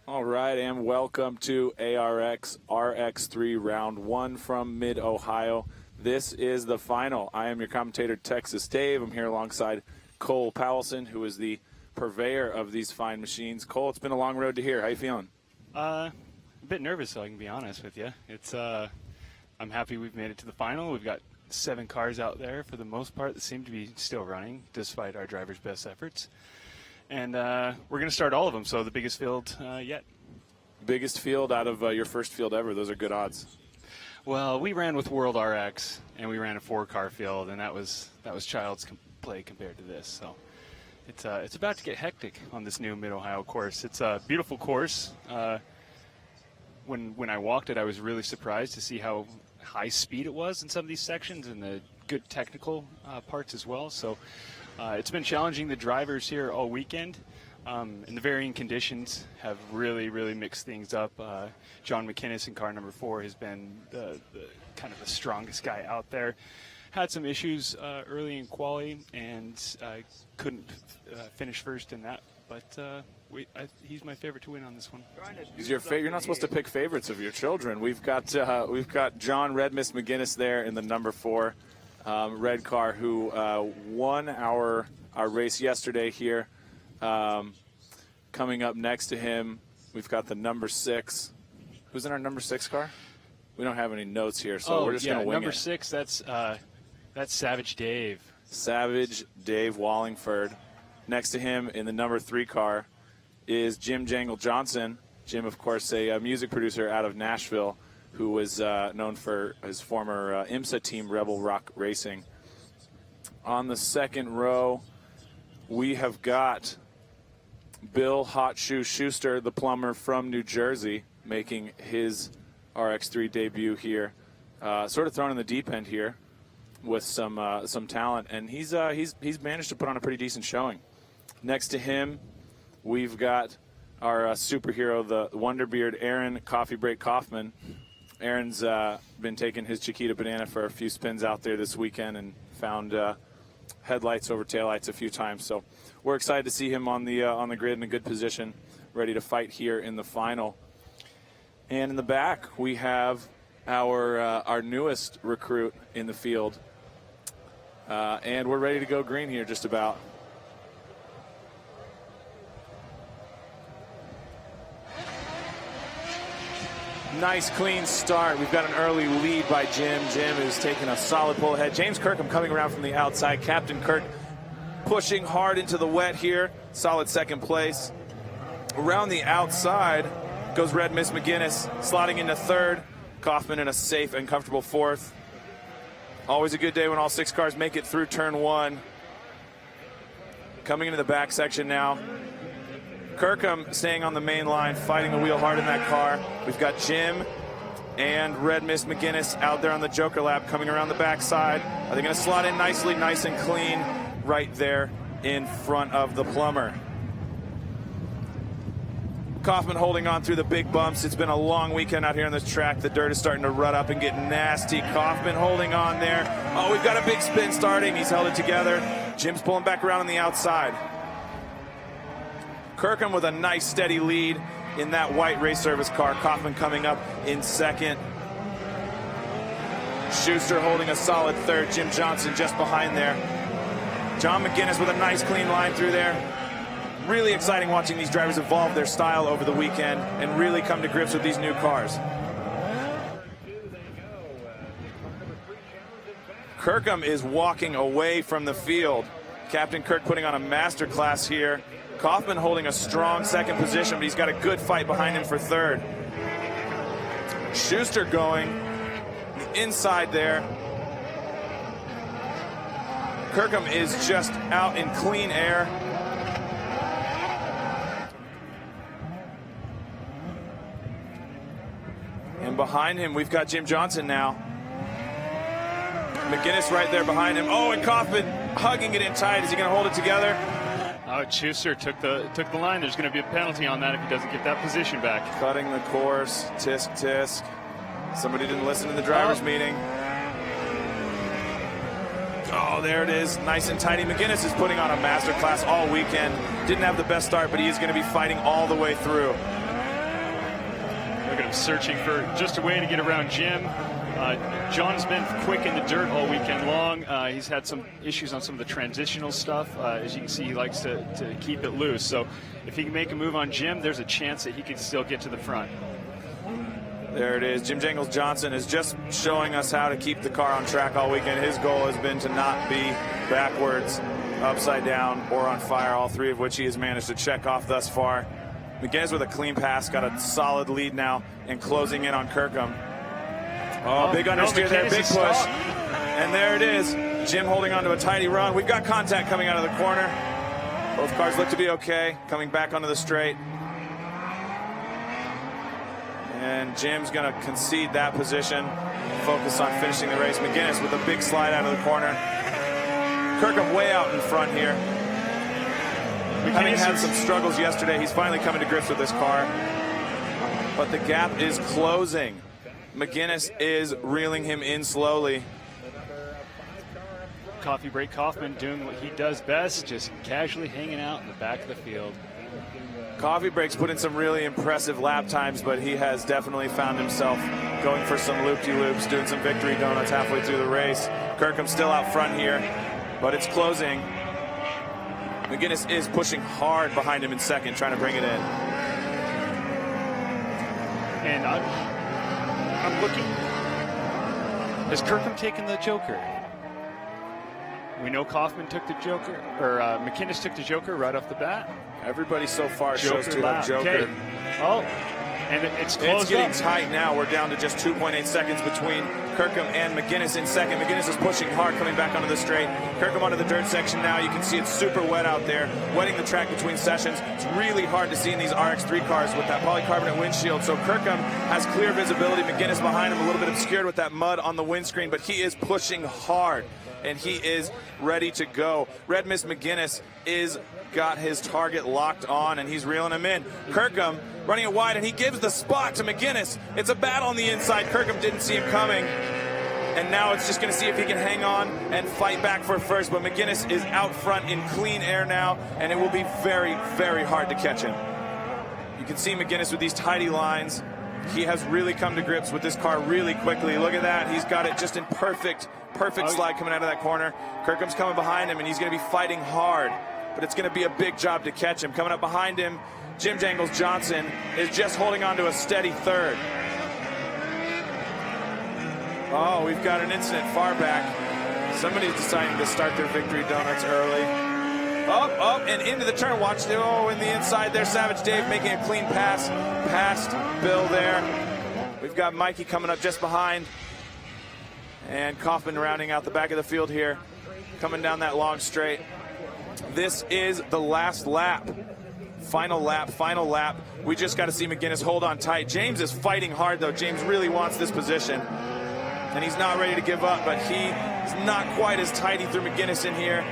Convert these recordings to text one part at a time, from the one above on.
All right, and welcome to ARX RX3 Round 1 from Mid-Ohio. This is the final. I am your commentator, Texas Dave. I'm here alongside Cole Powelson, who is the purveyor of these fine machines. Cole, it's been a long road to here. How you feeling? A bit nervous, so I can be honest with you. I'm happy we've made it to the final. We've got 7 cars out there for the most part that seem to be still running, despite our drivers' best efforts. And we're going to start all of them, so the biggest field yet. Biggest field out of your first field ever. Those are good odds. Well, we ran with World RX, and we ran a 4-car field, and that was child's play compared to this. So it's about to get hectic on this new Mid-Ohio course. It's a beautiful course. When I walked it, I was really surprised to see how high speed it was in some of these sections and the good technical parts as well. So it's been challenging the drivers here all weekend. And the varying conditions have really mixed things up. John Mcinnes in car number 4 has been the kind of the strongest guy out there. Had some issues early in quali and couldn't finish first in that. But he's my favorite to win on this one. He's your favorite. You're not supposed to pick favorites of your children. We've got John Red Miss McGinnis there in the number 4 red car, who won our race yesterday here. Coming up next to him, we've got the number 6. Who's in our number 6 car? We don't have any notes here, so we're just going to wing number it. 6. That's Savage Dave. Savage Dave Wallingford. Next to him in the number 3 car is Jim Jangle Johnson. Jim, of course, a music producer out of Nashville, who was known for his former IMSA team, Rebel Rock Racing. On the second row, we have got Bill Hot Shoe Schuster, the plumber from New Jersey, making his RX3 debut here. Sort of thrown in the deep end here with some talent, and he's managed to put on a pretty decent showing. Next to him, we've got our superhero, the Wonderbeard, Aaron Coffee Break Kaufman. Aaron's been taking his Chiquita Banana for a few spins out there this weekend and found headlights over taillights a few times. So we're excited to see him on the grid in a good position, ready to fight here in the final. And in the back, we have our newest recruit in the field, and we're ready to go green here just about. Nice clean start. We've got an early lead by Jim. Jim is taking a solid pull ahead. James Kirkham coming around from the outside. Captain Kirk pushing hard into the wet here. Solid second place. Around the outside goes Red Miss McGinnis, slotting into 3rd. Kaufman in a safe and comfortable 4th. Always a good day when all 6 cars make it through turn 1. Coming into the back section now. Kirkham staying on the main line, fighting the wheel hard in that car. We've got Jim and Red Miss McGinnis out there on the Joker lap, coming around the backside. Are they going to slot in nicely, nice and clean, right there in front of the plumber? Kaufman holding on through the big bumps. It's been a long weekend out here on this track. The dirt is starting to rut up and get nasty. Kaufman holding on there. Oh, we've got a big spin starting. He's held it together. Jim's pulling back around on the outside. Kirkham with a nice steady lead in that white race service car. Kaufman coming up in 2nd. Schuster holding a solid 3rd. Jim Johnson just behind there. John McGinnis with a nice clean line through there. Really exciting watching these drivers evolve their style over the weekend and really come to grips with these new cars. Kirkham is walking away from the field. Captain Kirk putting on a master class here. Kaufman holding a strong 2nd position, but he's got a good fight behind him for 3rd. Schuster going inside there. Kirkham is just out in clean air. And behind him, we've got Jim Johnson now. McGinnis right there behind him. Oh, and Kaufman hugging it in tight. Is he going to hold it together? Oh, Schuster took the line. There's going to be a penalty on that if he doesn't get that position back. Cutting the course. Tisk, tisk. Somebody didn't listen to the driver's meeting. Oh, there it is. Nice and tiny. McGinnis is putting on a master class all weekend. Didn't have the best start, but he is going to be fighting all the way through. at him searching for just a way to get around Jim. John's been quick in the dirt all weekend long. He's had some issues on some of the transitional stuff. As you can see, he likes to keep it loose. So if he can make a move on Jim, there's a chance that he could still get to the front. There it is. Jim Jangles Johnson is just showing us how to keep the car on track all weekend. His goal has been to not be backwards, upside down, or on fire, all three of which he has managed to check off thus far. McInnes with a clean pass, got a solid lead now, and closing in on Kirkham. Oh, big understeer there, big push. And there it is. Jim holding on to a tidy run. We've got contact coming out of the corner. Both cars look to be okay, coming back onto the straight. And Jim's going to concede that position, focus on finishing the race. McInnes with a big slide out of the corner. Kirkham way out in front here. Having had some struggles yesterday, he's finally coming to grips with this car. But the gap is closing. McInnes is reeling him in slowly. Coffee break Kaufman doing what he does best, just casually hanging out in the back of the field. Coffee breaks put in some really impressive lap times, but he has definitely found himself going for some loop-de-loops, doing some victory donuts halfway through the race. Kirkham still out front here, but it's closing. McInnes is pushing hard behind him in second, trying to bring it in. And I'm looking. Has Kirkham taken the Joker? We know Kaufman took the Joker, or McInnes took the Joker right off the bat. Everybody so far shows to have Joker. Okay. Oh, and it's closed. It's getting tight now. We're down to just 2.8 seconds between Kirkham and McInnes in second. McInnes is pushing hard, coming back onto the straight. Kirkham onto the dirt section now. You can see it's super wet out there, wetting the track between sessions. It's really hard to see in these ARX3 cars with that polycarbonate windshield. So Kirkham has clear visibility. McInnes behind him, a little bit obscured with that mud on the windscreen, but he is pushing hard, and he is ready to go. Red Mist McInnes is got his target locked on, and he's reeling him in. Kirkham running it wide, and he gives the spot to McInnes. It's a battle on the inside. Kirkham didn't see him coming, and now it's just going to see if he can hang on and fight back for first. But McInnes is out front in clean air now, and it will be very, very hard to catch him. You can see McInnes with these tidy lines. He has really come to grips with this car really quickly. Look at that. He's got it just in perfect slide coming out of that corner. Kirkham's coming behind him, and he's going to be fighting hard. But it's going to be a big job to catch him. Coming up behind him, Jim Jangles Johnson is just holding on to a steady third. Oh, we've got an incident far back. Somebody's deciding to start their victory donuts early. Up, and into the turn. Watch, oh, in the inside there, Savage Dave making a clean pass past Bill there. We've got Mikey coming up just behind. And Kaufman rounding out the back of the field here, coming down that long straight. This is the last lap. Final lap. We just got to see McInnes hold on tight. James is fighting hard, though. James really wants this position, and he's not ready to give up, but he is not quite as tidy through McInnes in here.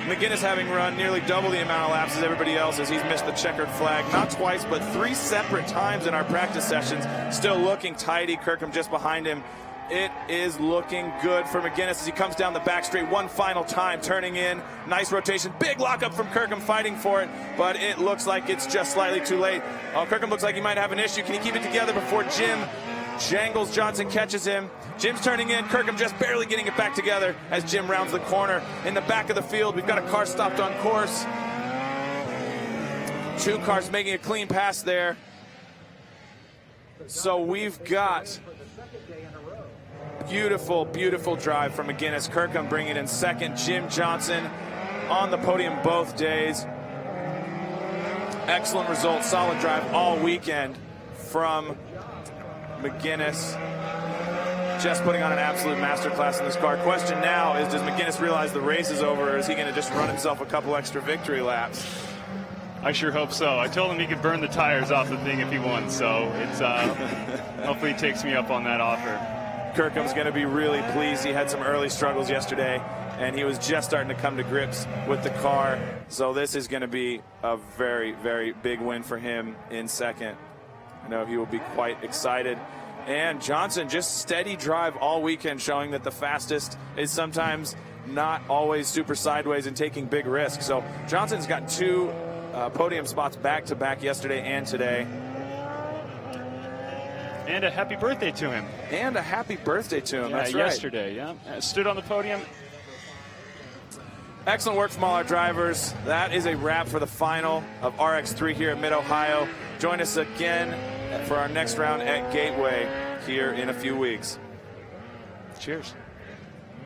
McInnes having run nearly double the amount of laps as everybody else as he's missed the checkered flag. Not twice, but 3 separate times in our practice sessions. Still looking tidy. Kirkham just behind him. It is looking good for McInnes as he comes down the back straight one final time, turning in. Nice rotation. Big lockup from Kirkham, fighting for it, but it looks like it's just slightly too late. Oh, Kirkham looks like he might have an issue. Can he keep it together before Jim Jangles Johnson catches him? Jim's turning in. Kirkham just barely getting it back together as Jim rounds the corner. In the back of the field, we've got a car stopped on course. 2 cars making a clean pass there. So we've got beautiful drive from McInnes. Kirkham bringing it in second. Jim Johnson on the podium both days. Excellent result, solid drive all weekend from McInnes. Just putting on an absolute masterclass in this car. Question now is, does McInnes realize the race is over, or is he going to just run himself a couple extra victory laps? I sure hope so. I told him he could burn the tires off the thing if he won, so it's hopefully he takes me up on that offer. Kirkham's going to be really pleased. He had some early struggles yesterday, and he was just starting to come to grips with the car. So this is going to be a very, very big win for him in second. I know he will be quite excited. And Johnson, just steady drive all weekend, showing that the fastest is sometimes not always super sideways and taking big risks. So Johnson's got 2 podium spots back-to-back yesterday and today. And a happy birthday to him. And a happy birthday to him. Yeah, That's right. yesterday, yeah. Stood on the podium. Excellent work from all our drivers. That is a wrap for the final of ARX3 here at Mid-Ohio. Join us again for our next round at Gateway here in a few weeks. Cheers.